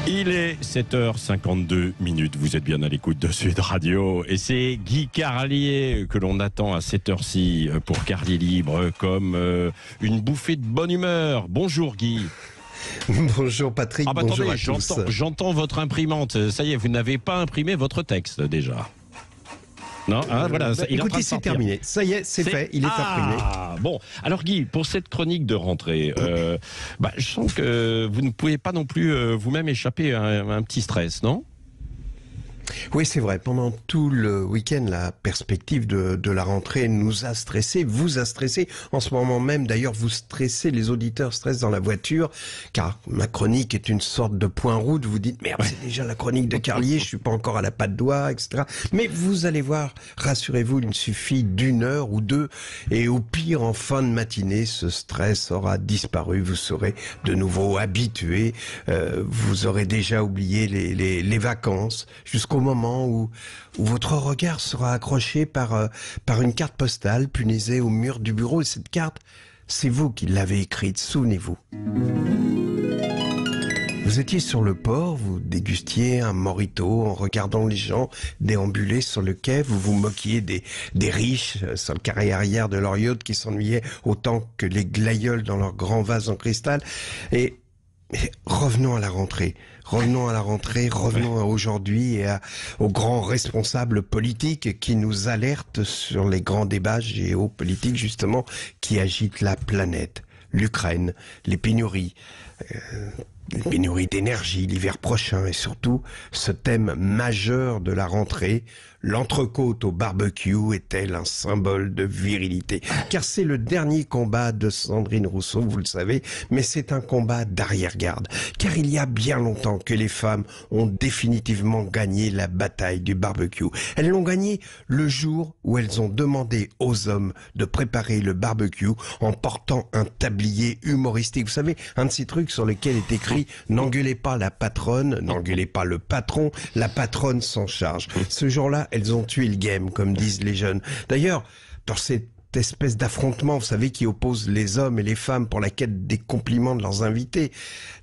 Il est 7h52. Vous êtes bien à l'écoute de Sud Radio. Et c'est Guy Carlier que l'on attend à cette heure-ci pour Carlier Libre comme une bouffée de bonne humeur. Bonjour Guy. Bonjour Patrick, bonjour attendez, à tous. J'entends votre imprimante. Ça y est, vous n'avez pas imprimé votre texte déjà. Non, voilà. Écoutez, c'est terminé. Ça y est, c'est fait. Il est imprimé. Bon, alors Guy, pour cette chronique de rentrée, je sens que vous ne pouvez pas non plus vous-même échapper à un petit stress, non ? Oui, c'est vrai. Pendant tout le week-end, la perspective de la rentrée nous a stressés, vous a stressé. En ce moment même, d'ailleurs, vous stressez, les auditeurs stressent dans la voiture, car ma chronique est une sorte de point route. Vous dites, merde, c'est déjà la chronique de Carlier, je suis pas encore à la patte d'oie, etc. Mais vous allez voir, rassurez-vous, il suffit d'une heure ou deux, et au pire, en fin de matinée, ce stress aura disparu. Vous serez de nouveau habitué. Vous aurez déjà oublié les vacances, jusqu'au moment où votre regard sera accroché par une carte postale punaisée au mur du bureau. Et cette carte, c'est vous qui l'avez écrite, souvenez-vous. Vous étiez sur le port, vous dégustiez un mojito en regardant les gens déambuler sur le quai, vous vous moquiez des riches sur le carré arrière de leur yacht qui s'ennuyaient autant que les glaïeuls dans leur grand vase en cristal. Et revenons à la rentrée. Revenons à aujourd'hui et aux grands responsables politiques qui nous alertent sur les grands débats géopolitiques justement qui agitent la planète. L'Ukraine, les pénuries d'énergie l'hiver prochain et surtout ce thème majeur de la rentrée, l'entrecôte au barbecue est-elle un symbole de virilité? Car c'est le dernier combat de Sandrine Rousseau, vous le savez, mais c'est un combat d'arrière-garde. Car il y a bien longtemps que les femmes ont définitivement gagné la bataille du barbecue. Elles l'ont gagné le jour où elles ont demandé aux hommes de préparer le barbecue en portant un tablier humoristique. Vous savez, un de ces trucs sur lesquels est écrit « N'engueulez pas la patronne, n'engueulez pas le patron, la patronne s'en charge ». Ce jour-là, elles ont tué le game, comme disent les jeunes. D'ailleurs, dans cette espèce d'affrontement, vous savez, qui oppose les hommes et les femmes pour la quête des compliments de leurs invités,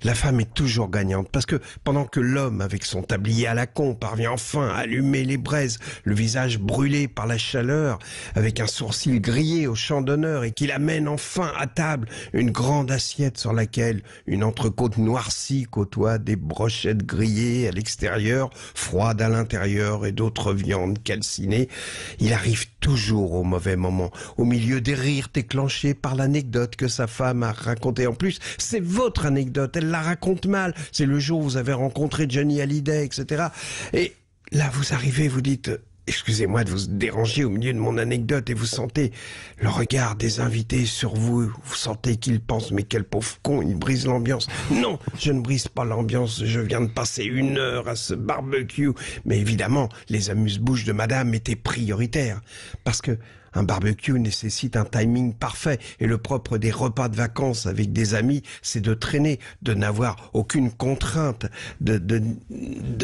la femme est toujours gagnante. Parce que pendant que l'homme, avec son tablier à la con, parvient enfin à allumer les braises, le visage brûlé par la chaleur, avec un sourcil grillé au champ d'honneur, et qu'il amène enfin à table une grande assiette sur laquelle une entrecôte noircie côtoie des brochettes grillées à l'extérieur, froides à l'intérieur, et d'autres viandes calcinées, il arrive toujours au mauvais moment, au milieu des rires déclenchés par l'anecdote que sa femme a racontée. En plus, c'est votre anecdote, elle la raconte mal. C'est le jour où vous avez rencontré Johnny Hallyday, etc. Et là, vous arrivez, vous dites... Excusez-moi de vous déranger au milieu de mon anecdote et vous sentez le regard des invités sur vous. Vous sentez qu'ils pensent, mais quel pauvre con, il brise l'ambiance. Non, je ne brise pas l'ambiance, je viens de passer une heure à ce barbecue. Mais évidemment, les amuse-bouches de madame étaient prioritaires. Parce que un barbecue nécessite un timing parfait et le propre des repas de vacances avec des amis, c'est de traîner, de n'avoir aucune contrainte, de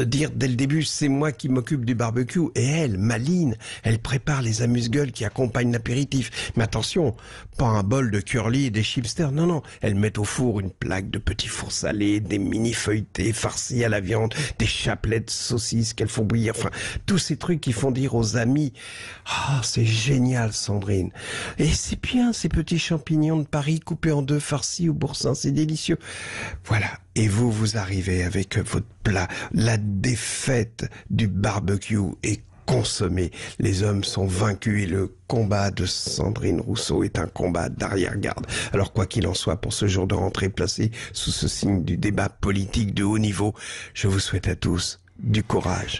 dire dès le début c'est moi qui m'occupe du barbecue et elle, Maline, elle prépare les amuse-gueules qui accompagnent l'apéritif. Mais attention, pas un bol de curly et des chipsters, non, elle met au four une plaque de petits fours salés, des mini feuilletés farcis à la viande, des chapelets de saucisses qu'elle font bouillir, enfin tous ces trucs qui font dire aux amis « c'est génial ». Sandrine. Et c'est bien ces petits champignons de Paris coupés en deux farcis au boursin, c'est délicieux. Voilà. Et vous arrivez avec votre plat. La défaite du barbecue est consommée. Les hommes sont vaincus et le combat de Sandrine Rousseau est un combat d'arrière-garde. Alors quoi qu'il en soit, pour ce jour de rentrée placé sous ce signe du débat politique de haut niveau, je vous souhaite à tous du courage.